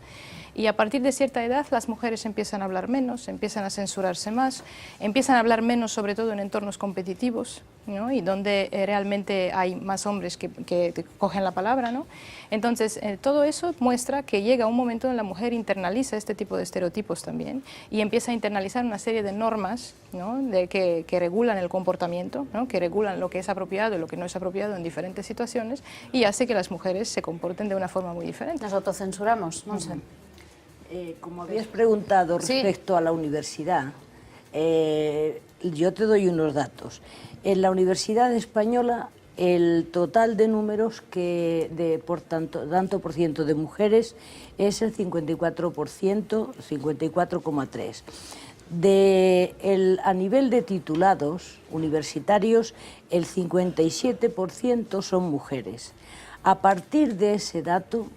Y a partir de cierta edad las mujeres empiezan a hablar menos, empiezan a censurarse más, empiezan a hablar menos sobre todo en entornos competitivos, ¿no? Y donde realmente hay más hombres que cogen la palabra, ¿no? Entonces todo eso muestra que llega un momento en que la mujer internaliza este tipo de estereotipos también y empieza a internalizar una serie de normas, ¿no? que regulan el comportamiento, ¿no? Que regulan lo que es apropiado y lo que no es apropiado en diferentes situaciones y hace que las mujeres se comporten de una forma muy diferente. Nos autocensuramos, no sé. Como habías preguntado respecto a la universidad, yo te doy unos datos. En la Universidad Española, el total de números tanto por ciento de mujeres es el 54%, 54,3%. A nivel de titulados universitarios, el 57% son mujeres. A partir de ese dato,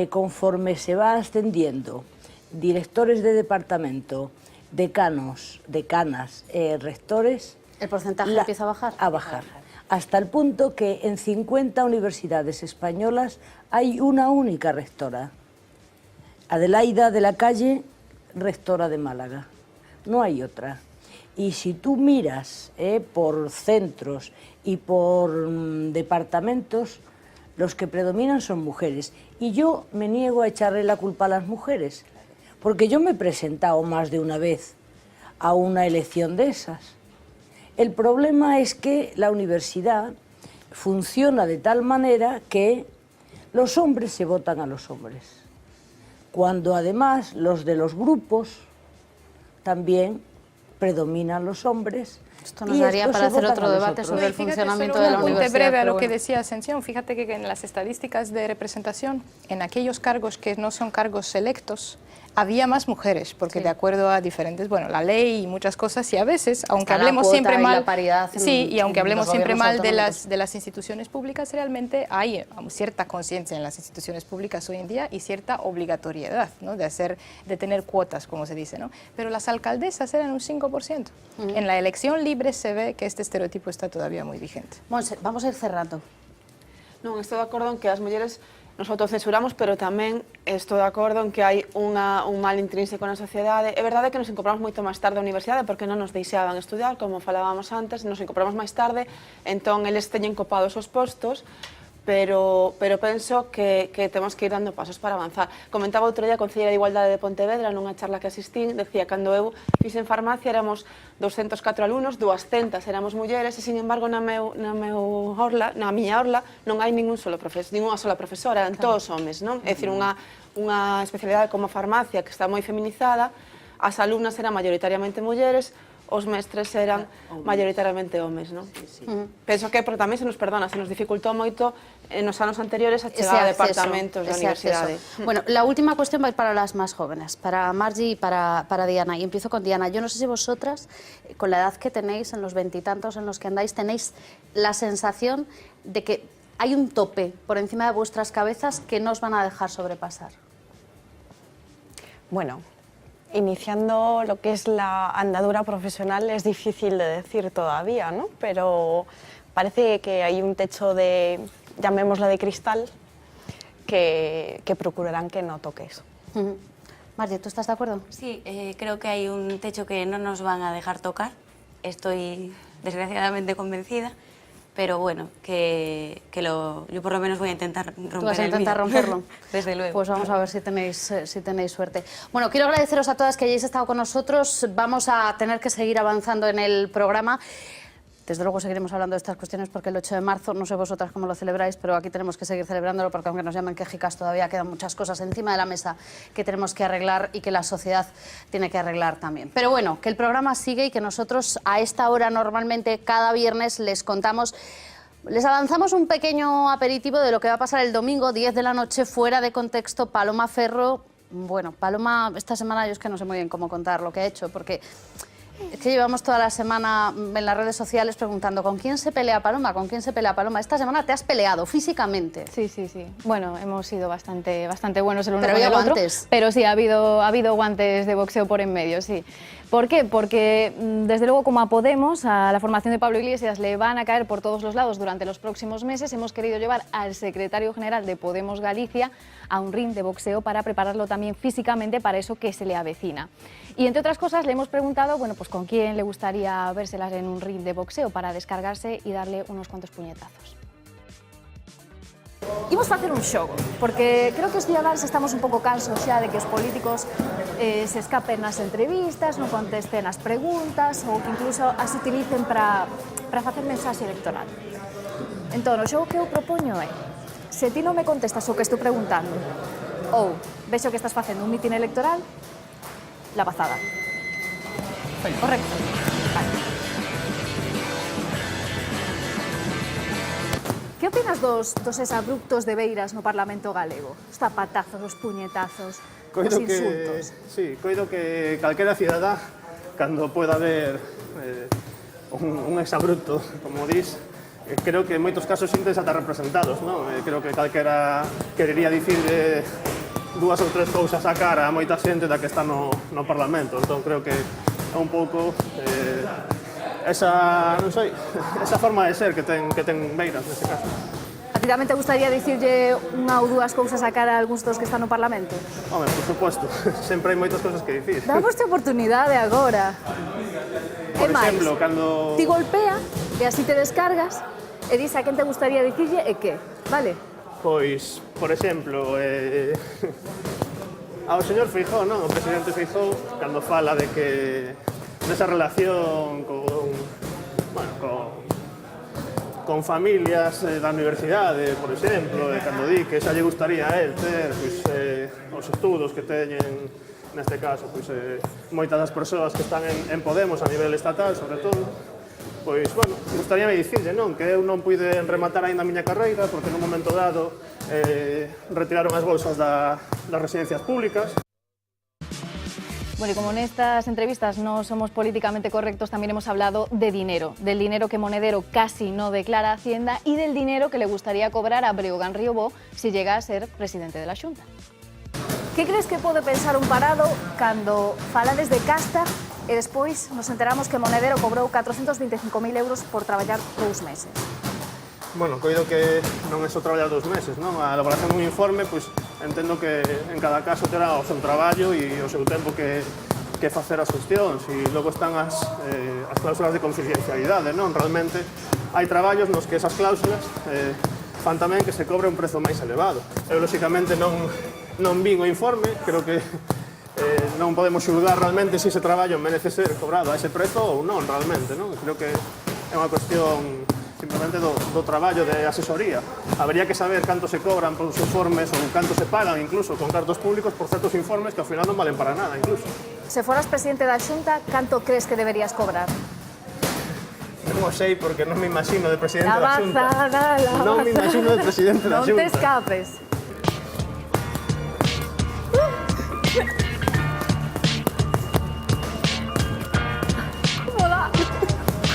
conforme se va ascendiendo, directores de departamento, decanos, decanas, rectores... ¿El porcentaje empieza a bajar? A bajar. Hasta el punto que en 50 universidades españolas hay una única rectora. Adelaida de la Calle, rectora de Málaga. No hay otra. Y si tú miras por centros y por departamentos, los que predominan son mujeres. Y yo me niego a echarle la culpa a las mujeres, porque yo me he presentado más de una vez a una elección de esas. El problema es que la universidad funciona de tal manera que los hombres se votan a los hombres, cuando además los de los grupos también predominan los hombres. Esto nos daría para hacer otro debate sobre el funcionamiento de la universidad. Breve a lo que decía Ascensión, fíjate que en las estadísticas de representación, en aquellos cargos que no son cargos selectos, había más mujeres, porque de acuerdo a diferentes, bueno, la ley y muchas cosas, y a veces, aunque hablemos siempre mal, y aunque hablemos siempre mal de las instituciones públicas, realmente hay cierta conciencia en las instituciones públicas hoy en día y cierta obligatoriedad, ¿no? de tener cuotas, como se dice, ¿no? Pero las alcaldesas eran un 5%. En la elección libre se ve que este estereotipo está todavía muy vigente. Monse, vamos a ir cerrando. Non, estou de acordo en que as mulleres nos autocensuramos, pero tamén estou de acordo en que hai un mal intrínseco na sociedade. É verdade que nos incorporamos moito máis tarde á universidade porque non nos deixaban estudiar, como falábamos antes, nos incorporamos máis tarde, entón eles teñen copados os postos, pero penso que temos que ir dando pasos para avanzar. Comentaba outro día a Concelleira de Igualdade de Pontevedra nunha charla que asistín, decía, cando eu fixe en farmacia éramos 204 alumnos, 200 éramos mulleres e, sin embargo, na miña orla non hai ninguna sola profesora, eran todos homes, non? É dicir, unha especialidade como farmacia que está moi feminizada, as alumnas eran maioritariamente mulleres, os mestres eran maioritariamente homes, non? Penso que tamén se nos perdona, se nos dificultou moito nos anos anteriores a chegar a departamentos da universidade. Bueno, la última cuestión va a ir para las más jóvenes, para Margie y para Diana, y empiezo con Diana. Yo no sé si vosotras, con la edad que tenéis, en los veintitantos en los que andáis, tenéis la sensación de que hay un tope por encima de vuestras cabezas que no os van a dejar sobrepasar. Bueno, iniciando lo que es la andadura profesional es difícil de decir todavía, ¿no? Pero parece que hay un techo de, llamémoslo de cristal, que procurarán que no toque eso. Margie, ¿tú estás de acuerdo? Sí, creo que hay un techo que no nos van a dejar tocar. Estoy desgraciadamente convencida, pero bueno, yo por lo menos voy a intentar romper ¿Tú vas a intentar romperlo? Desde luego. Pues vamos a ver si tenéis suerte. Bueno, quiero agradeceros a todas que hayáis estado con nosotros. Vamos a tener que seguir avanzando en el programa. Desde luego seguiremos hablando de estas cuestiones porque el 8 de marzo, no sé vosotras cómo lo celebráis, pero aquí tenemos que seguir celebrándolo porque aunque nos llamen quejicas todavía quedan muchas cosas encima de la mesa que tenemos que arreglar y que la sociedad tiene que arreglar también. Pero bueno, que el programa sigue y que nosotros a esta hora normalmente cada viernes les contamos, les avanzamos un pequeño aperitivo de lo que va a pasar el domingo 10 de la noche fuera de contexto. Paloma Ferro, bueno, Paloma esta semana yo es que no sé muy bien cómo contar lo que ha hecho porque... Es que llevamos toda la semana en las redes sociales preguntando ¿con quién se pelea Paloma? ¿Con quién se pelea Paloma? Esta semana te has peleado físicamente. Sí, sí, sí. Bueno, hemos sido bastante buenos el uno pero con el otro. Guantes. Pero sí, ha habido guantes de boxeo por en medio, sí. ¿Por qué? Porque desde luego como a Podemos, a la formación de Pablo Iglesias le van a caer por todos los lados durante los próximos meses, hemos querido llevar al secretario general de Podemos Galicia a un ring de boxeo para prepararlo también físicamente para eso que se le avecina. Y entre otras cosas le hemos preguntado, bueno, pues con quién le gustaría vérselas en un ring de boxeo para descargarse y darle unos cuantos puñetazos. Imos facer un xogo, porque creo que os cidadáns estamos un pouco cansos xa de que os políticos se escapen nas entrevistas, non contesten as preguntas ou que incluso as utilicen para facer mensaxe electoral. Entón, o xogo que eu propoño é, se ti non me contestas o que estou preguntando ou vexo que estás facendo un mitin electoral, la pasada. Correcto. Vale. Que opinas dos exabruptos de Beiras no Parlamento galego? Os zapatazos, os puñetazos, os insultos. Sí, coido que calquera cidadá, cando pueda haber un exabrupto, como dis, creo que en moitos casos sintes ata representados, non? Creo que calquera querería dicirle dúas ou tres cousas á cara a moita xente da que está no Parlamento, entón creo que é un pouco esa forma de ser que ten Beiras neste caso. A ti tamén te gustaría dicirlle unha ou dúas cousas á cara a algúns dos que están no Parlamento? Home, por suposto, sempre hai moitas cousas que dicir. Dámoste oportunidade agora. Por exemplo, cando... Ti golpea e así te descargas e dis a quen te gustaría dicirlle e que, vale? Pois, por exemplo, ao señor Feijóo, non? O presidente Feijóo, cando fala de que desa relación con familias da universidade, por exemplo, cando di que xa lle gustaría a él ter os estudos que teñen, neste caso, moitas das persoas que están en Podemos a nivel estatal, sobre todo, pois, bueno, gustaríame dicirlle, non? Que eu non puiden rematar aínda a miña carreira porque nun momento dado retiraron as bolsas das residencias públicas. Bueno, y como en estas entrevistas no somos políticamente correctos, también hemos hablado de dinero, del dinero que Monedero casi no declara a Hacienda y del dinero que le gustaría cobrar a Breogán Riobó si llega a ser presidente de la Xunta. ¿Qué crees que pode pensar un parado cando falades de casta e despois nos enteramos que Monedero cobrou 425.000 euros por traballar 2 meses? Bueno, coido que non é só traballar 2 meses, non? A elaboración dun informe, pois, entendo que en cada caso terá o seu traballo e o seu tempo que facer as cuestións e logo están as cláusulas de confidencialidade, non? Realmente hai traballos nos que esas cláusulas fan tamén que se cobre un prezo máis elevado. Eu, lóxicamente, non vin o informe, creo que non podemos xulgar realmente se ese traballo merece ser cobrado a ese prezo ou non, realmente, non? Creo que é unha cuestión simplemente do traballo de asesoría. Habería que saber canto se cobran por os informes ou canto se pagan incluso con cartos públicos por certos informes que ao final non valen para nada incluso. Se foras presidente da Xunta, canto crees que deberías cobrar? Non o sei porque non me imagino de presidente da Xunta. Non me imagino de presidente da Xunta. Non te escapes.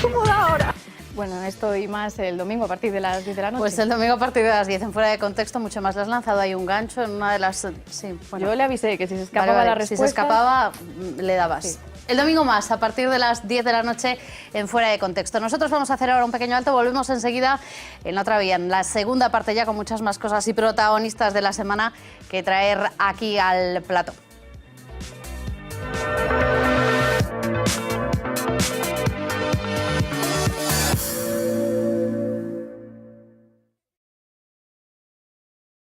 ¿Cómo da ahora? Bueno, esto y más el domingo a partir de las 10 de la noche. Pues el domingo a partir de las 10, en Fuera de Contexto, mucho más. Le has lanzado ahí un gancho en una de las... Sí, bueno. Yo le avisé que si se escapaba la respuesta... Si se escapaba, le dabas. Sí. El domingo más, a partir de las 10 de la noche en Fuera de Contexto. Nosotros vamos a hacer ahora un pequeño alto, volvemos enseguida en la otra vía, en la segunda parte ya con muchas más cosas y protagonistas de la semana que traer aquí al plató.